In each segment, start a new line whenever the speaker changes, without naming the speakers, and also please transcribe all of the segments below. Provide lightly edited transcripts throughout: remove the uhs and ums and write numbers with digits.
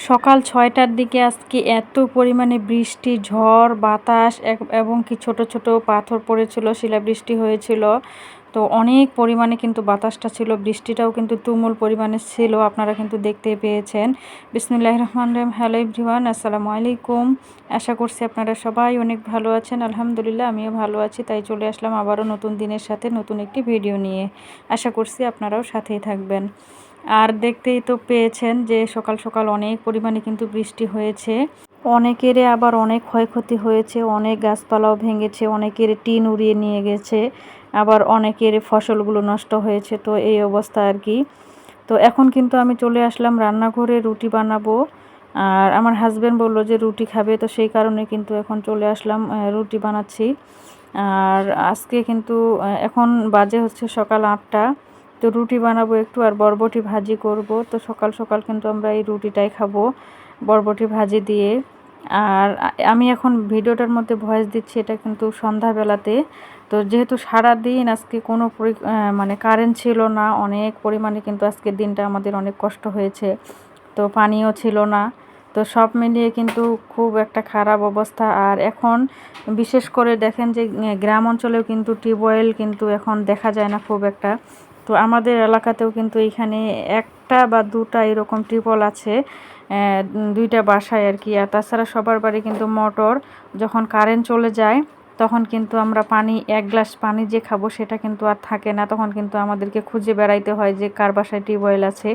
সকাল ৬টার দিকে আজকে এত পরিমাণে বৃষ্টি, ঝড়, বাতাস এবং কি ছোট ছোট পাথর পড়েছিল, শিলাবৃষ্টি হয়েছিল। তো অনেক পরিমাণে কিন্তু বাতাসটা ছিল, বৃষ্টিটাও কিন্তু তুমুল পরিমাণে ছিল, আপনারা কিন্তু দেখতে পেয়েছেন। বিসমিল্লাহির রহমানির রহিম। হ্যালো এভরিওয়ান, আসসালামু আলাইকুম। আশা করছি আপনারা সবাই অনেক ভালো আছেন। আলহামদুলিল্লাহ আমিও ভালো আছি। তাই চলে আসলাম আবারও নতুন দিনের সাথে নতুন একটি ভিডিও নিয়ে। আশা করছি আপনারাও সাথেই থাকবেন। আর দেখতেই তো পেয়েছেন যে সকাল সকাল অনেক পরিমাণে কিন্তু বৃষ্টি হয়েছে। অনেকেরই আবার অনেক ক্ষয়ক্ষতি হয়েছে, অনেক গাছপালাও ভেঙেছে, অনেকের টিন উড়িয়ে নিয়ে গেছে, আবার অনেকের ফসলগুলো নষ্ট হয়েছে। তো এই অবস্থা আর কি। তো এখন কিন্তু আমি চলে আসলাম রান্নাঘরে, রুটি বানাবো। আর আমার হাজব্যান্ড বলল যে রুটি খাবে, তো সেই কারণে কিন্তু এখন চলে আসলাম, রুটি বানাচ্ছি। আর আজকে কিন্তু এখন বাজে হচ্ছে সকাল ৮টা। তো রুটি বানাবো একটু, আর বরবটি ভাজি করব। তো সকাল সকাল কিন্তু আমরা এই রুটিটাই খাবো বরবটি ভাজি দিয়ে। আর আমি এখন ভিডিওটার মধ্যে ভয়েস দিচ্ছি, এটা কিন্তু সন্ধ্যাবেলাতে। তো যেহেতু সারা দিন আজকে কোনো মানে কারেন্ট ছিল না, অনেক পরিমাণে কিন্তু আজকের দিনটা আমাদের অনেক কষ্ট হয়েছে। তো পানিও ছিল না। তো সব মিলিয়ে কিন্তু খুব একটা খারাপ অবস্থা। আর এখন বিশেষ করে দেখেন যে গ্রাম অঞ্চলেও কিন্তু টিউবওয়েল কিন্তু এখন দেখা যায় না খুব একটা। তো আমাদের এলাকাতেও কিন্তু এইখানে একটা বা দুটা এরকম টিউবওয়েল আছে, দুইটা বাসায় আর কি। আর তাছাড়া সবার বাড়ি কিন্তু মোটর। যখন কারেন্ট চলে যায় তখন কিন্তু আমরা পানি, এক গ্লাস পানি যে খাবো সেটা কিন্তু আর থাকে না, তখন কিন্তু আমাদেরকে খুঁজে বেড়াইতে হয় যে কার বাসায় টিউবওয়েল আছে।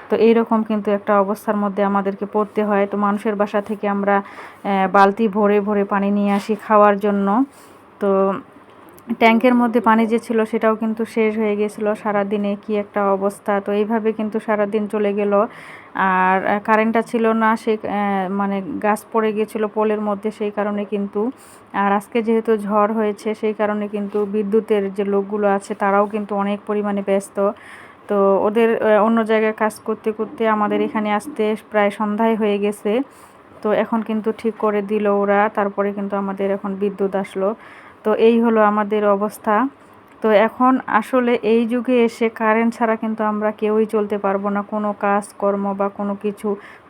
তো এইরকম কিন্তু একটা অবস্থার মধ্যে আমাদেরকে পড়তে হয়। তো মানুষের বাসা থেকে আমরা বালতি ভরে ভরে পানি নিয়ে আসি খাওয়ার জন্য। তো ট্যাঙ্কের মধ্যে পানি যে ছিল সেটাও কিন্তু শেষ হয়ে গেছিলো। সারাদিনে কি একটা অবস্থা। তো এইভাবে কিন্তু সারাদিন চলে গেল। আর কারেন্টটা ছিল না, সেই মানে গাছ পড়ে গিয়েছিলো পোলের মধ্যে, সেই কারণে কিন্তু। আর আজকে যেহেতু ঝড় হয়েছে সেই কারণে কিন্তু বিদ্যুতের যে লোকগুলো আছে তারাও কিন্তু অনেক পরিমাণে ব্যস্ত। তো ওদের অন্য জায়গায় কাজ করতে করতে আমাদের এখানে আসতে প্রায় সন্ধ্যায় হয়ে গেছে। তো এখন কিন্তু ঠিক করে দিল ওরা, তারপরে কিন্তু আমাদের এখন বিদ্যুৎ আসলো। তো এই হলো আমাদের অবস্থা। তো এখন আসলে এই যুগে এসে কারেন্ট ছাড়া কিন্তু আমরা কেউই চলতে পারবো না, কোনো কাজকর্ম বা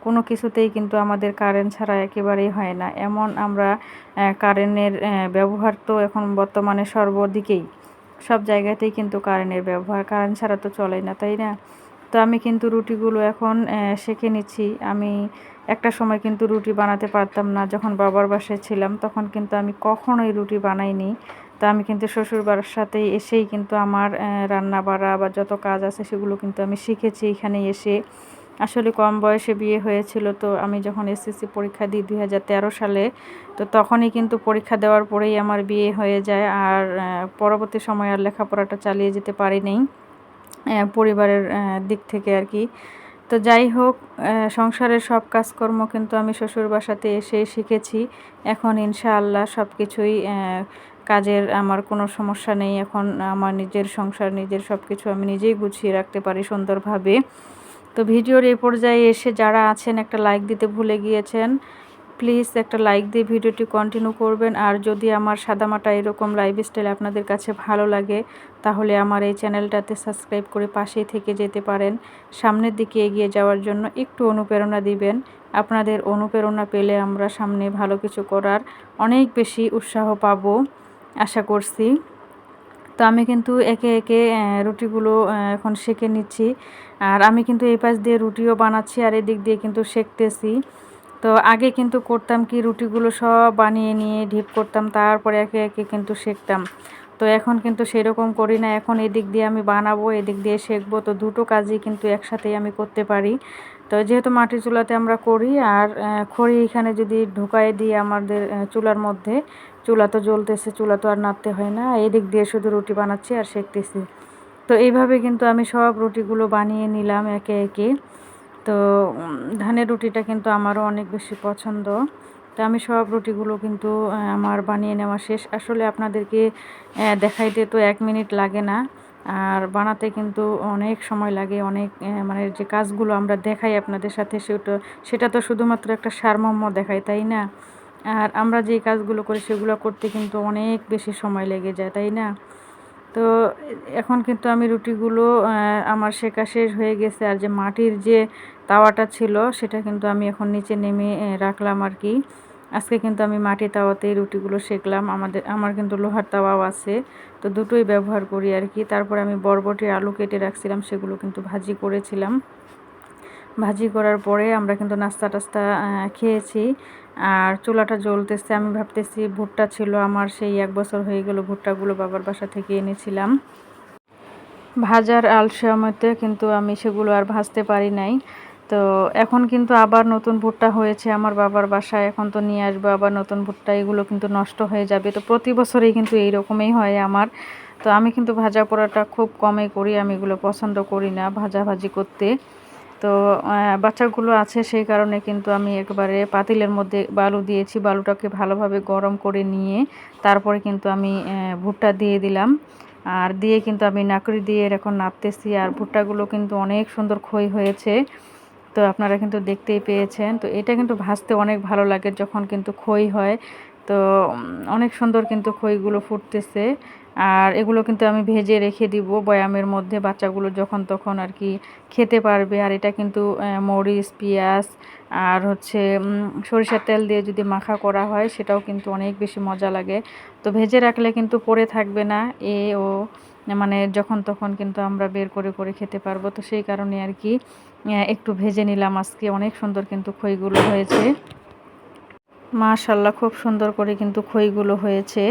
কোনো কিছুতেই কিন্তু আমাদের কারেন্ট ছাড়া একেবারেই হয় না। এমন আমরা কারেন্টের ব্যবহার তো এখন বর্তমানে সর্বদিকেই, সব জায়গাতেই কিন্তু কারেন্টের ব্যবহার, কারেন্ট ছাড়া তো চলেই না, তাই না? তো আমি কিন্তু রুটিগুলো এখন সেঁকে নিচ্ছি। আমি একটা সময় কিন্তু রুটি বানাতে পারতাম না, যখন বাবার বাসায় ছিলাম তখন কিন্তু আমি কখনোই রুটি বানাইনি। তো আমি কিন্তু শ্বশুর বাসাতেই এসেই কিন্তু আমার রান্না বাড়া বা যত কাজ আছে সেগুলো কিন্তু আমি শিখেছি এখানে এসে। আসলে কম বয়সে বিয়ে হয়েছিল। তো আমি যখন এসএসসি পরীক্ষা দিই 2013 সালে, তো তখনই কিন্তু পরীক্ষা দেওয়ার পরেই আমার বিয়ে হয়ে যায়। আর পরবর্তী সময় আর লেখাপড়াটা চালিয়ে যেতে পারিনি পরিবারের দিক থেকে আর কি। তো যাই হোক, সংসারের সব কাজকর্ম কিন্তু আমি শ্বশুর বাসাতে এসেই শিখেছি। এখন ইনশাআল্লাহ সব কিছুই কাজের আমার কোনো সমস্যা নেই। এখন আমার নিজের সংসার, নিজের সব কিছু আমি নিজেই গুছিয়ে রাখতে পারি সুন্দরভাবে। তো ভিডিওর এই পর্যায়ে এসে যারা আছেন একটা লাইক দিতে ভুলে গিয়েছেন, প্লিজ একটা লাইক দিয়ে ভিডিওটি কন্টিনিউ করবেন। আর যদি আমার সাদামাটা এরকম লাইফস্টাইল আপনাদের কাছে ভালো লাগে তাহলে আমার এই চ্যানেলটাতে সাবস্ক্রাইব করে পাশেই থেকে যেতে পারেন। সামনের দিকে এগিয়ে যাওয়ার জন্য একটু অনুপ্রেরণা দিবেন। আপনাদের অনুপ্রেরণা পেলে আমরা সামনে ভালো কিছু করার অনেক বেশি উৎসাহ পাবো আশা করছি। তো আমি কিন্তু একে একে রুটিগুলো এখন সেঁকে নিচ্ছি। আর আমি কিন্তু এই পাশ দিয়ে রুটিও বানাচ্ছি আর এদিক দিয়ে কিন্তু সেঁকতেছি। তো আগে কিন্তু করতাম কি, রুটিগুলো সব বানিয়ে নিয়ে ঢিপ করতাম, তারপরে একে একে কিন্তু সেঁকতাম। তো এখন কিন্তু সেরকম করি না, এখন এদিক দিয়ে আমি বানাবো, এদিক দিয়ে সেঁকবো। তো দুটো কাজই কিন্তু একসাথেই আমি করতে পারি। তো যেহেতু মাটির চুলাতে আমরা করি, আর খড়ি এখানে যদি ঢুকাই দিই আমাদের চুলার মধ্যে, চুলা তো জ্বলতেছে, চুলা তো আর নাড়তে হয় না, এদিক দিয়ে শুধু রুটি বানাচ্ছি আর সেঁকতেছি। তো এইভাবে কিন্তু আমি সব রুটিগুলো বানিয়ে নিলাম একে একে। তো ধানের রুটিটা কিন্তু আমারও অনেক বেশি পছন্দ। তো আমি সব রুটিগুলো কিন্তু আমার বানিয়ে নেওয়া শেষ। আসলে আপনাদেরকে দেখাইতে তো 1 মিনিট লাগে না, আর বানাতে কিন্তু অনেক সময় লাগে। অনেক মানে যে কাজগুলো আমরা দেখাই আপনাদের সাথে সেটা তো শুধুমাত্র একটা সারমর্ম দেখাই, তাই না? আর আমরা যেই কাজগুলো করি সেগুলো করতে কিন্তু অনেক বেশি সময় লেগে যায়, তাই না? তো এখন কিন্তু আমি রুটিগুলো আমার সেকা শেষ হয়ে গেছে। আর যে মাটির যে তাওয়াটা ছিল সেটা কিন্তু আমি এখন নিচে নেমে রাখলাম আর কি। আজকে কিন্তু আমি মাটির তাওয়াতেই রুটিগুলো সেঁকলাম। আমার কিন্তু লোহার তাওয়াও আছে, তো দুটোই ব্যবহার করি আর কি। তারপরে আমি বরবটি আলু কেটে রাখছিলাম, সেগুলো কিন্তু ভাজি করেছিলাম। ভাজি করার পরে আমরা কিন্তু নাস্তা টাস্তা খেয়েছি। আর চুলাটা জ্বলতেছে, আমি ভাবতেছি ভুট্টা ছিল আমার, সেই 1 বছর হয়ে গেল ভুট্টাগুলো বাবার বাসা থেকে এনেছিলাম। ভাজার আলসেমিতে কিন্তু আমি সেগুলো আর ভাজতে পারি নাই। তো এখন কিন্তু আবার নতুন ভুট্টা হয়েছে আমার বাবার বাসায়, এখন তো নিয়ে আসবো আবার নতুন ভুট্টা। এগুলো কিন্তু নষ্ট হয়ে যাবে, তো প্রতি বছরেই কিন্তু এইরকমই হয় আমার। তো আমি কিন্তু ভাজা পোড়াটা খুব কমই করি, আমি এগুলো পছন্দ করি না ভাজাভাজি করতে। তো বাচ্চাগুলো আছে সেই কারণে কিন্তু আমি একবারে পাতিলের মধ্যে বালু দিয়েছি, বালুটাকে ভালোভাবে গরম করে নিয়ে তারপরে কিন্তু আমি ভুট্টা দিয়ে দিলাম। আর দিয়ে কিন্তু আমি নাকড়ি দিয়ে এখন নাড়তেছি। আর ভুট্টাগুলো কিন্তু অনেক সুন্দর খই হয়েছে, তো আপনারা কিন্তু দেখতেই পেয়েছেন। তো এটা কিন্তু ভাজতে অনেক ভালো লাগে যখন কিন্তু খই হয়। তো অনেক সুন্দর কিন্তু খইগুলো ফুটতেছে। আর এগুলো কিন্তু আমি ভেজে রেখে দিব বয়ামের মধ্যে, বাচ্চাগুলো যখন তখন আর কি খেতে পারবে। আর এটা কিন্তু মরিচ, পেঁয়াজ আর হচ্ছে সরিষার তেল দিয়ে যদি মাখা করা হয় সেটাও কিন্তু অনেক বেশি মজা লাগে। তো ভেজে রাখলে কিন্তু পড়ে থাকবে না, ও মানে যখন তখন কিন্তু আমরা বের করে করে খেতে পারবো। তো সেই কারণে আর কি একটু ভেজে নিলাম আজকে। অনেক সুন্দর কিন্তু খইগুলো হয়েছে, মাশাল্লাহ খুব সুন্দর করে কিন্তু খইগুলো হয়েছে।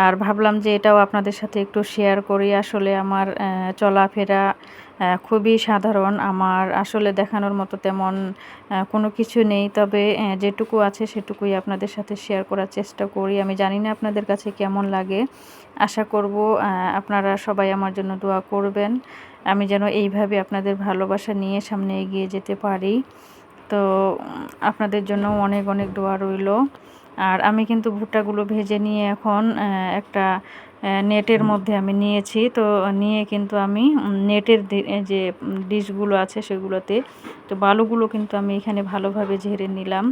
আর ভাবলাম যে এটাও আপনাদের সাথে একটু শেয়ার করি। আসলে আমার চলাফেরা খুবই সাধারণ, আমার আসলে দেখানোর মতো তেমন কোনো কিছু নেই। তবে যেটুকু আছে সেটুকুই আপনাদের সাথে শেয়ার করার চেষ্টা করি। আমি জানি না আপনাদের কাছে কেমন লাগে, আশা করব আপনারা সবাই আমার জন্য দোয়া করবেন, আমি যেন এইভাবে আপনাদের ভালোবাসা নিয়ে সামনে এগিয়ে যেতে পারি। তো আপনাদের জন্য অনেক অনেক দোয়া রইল। আর আমি কিন্তু ভুট্টাগুলো ভেজে নিয়ে এখন একটা নেটের মধ্যে আমি নিয়েছি। তো নিয়ে কিন্তু আমি নেটের যে ডিশগুলো আছে সেগুলোতে, তো বালুগুলো কিন্তু আমি এখানে ভালোভাবে ঝেড়ে নিলাম।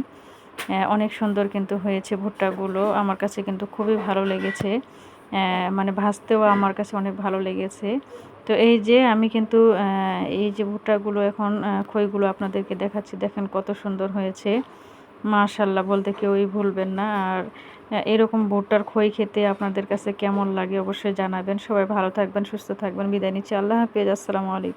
অনেক সুন্দর কিন্তু হয়েছে ভুট্টাগুলো, আমার কাছে কিন্তু খুবই ভালো লেগেছে। মানে ভাজতেও আমার কাছে অনেক ভালো লেগেছে। তো এই যে আমি কিন্তু এই যে ভুট্টাগুলো এখন খইগুলো আপনাদেরকে দেখাচ্ছি, দেখেন কত সুন্দর হয়েছে। মাশাল্লাহ বলতে কেউই ভুলবেন না। আর এরকম ভুট্টার খই খেতে আপনাদের কাছে কেমন লাগে অবশ্যই জানাবেন। সবাই ভালো থাকবেন, সুস্থ থাকবেন, বিদায় নিচ্ছি। আল্লাহ হাফেজ, আসসালামু আলাইকুম।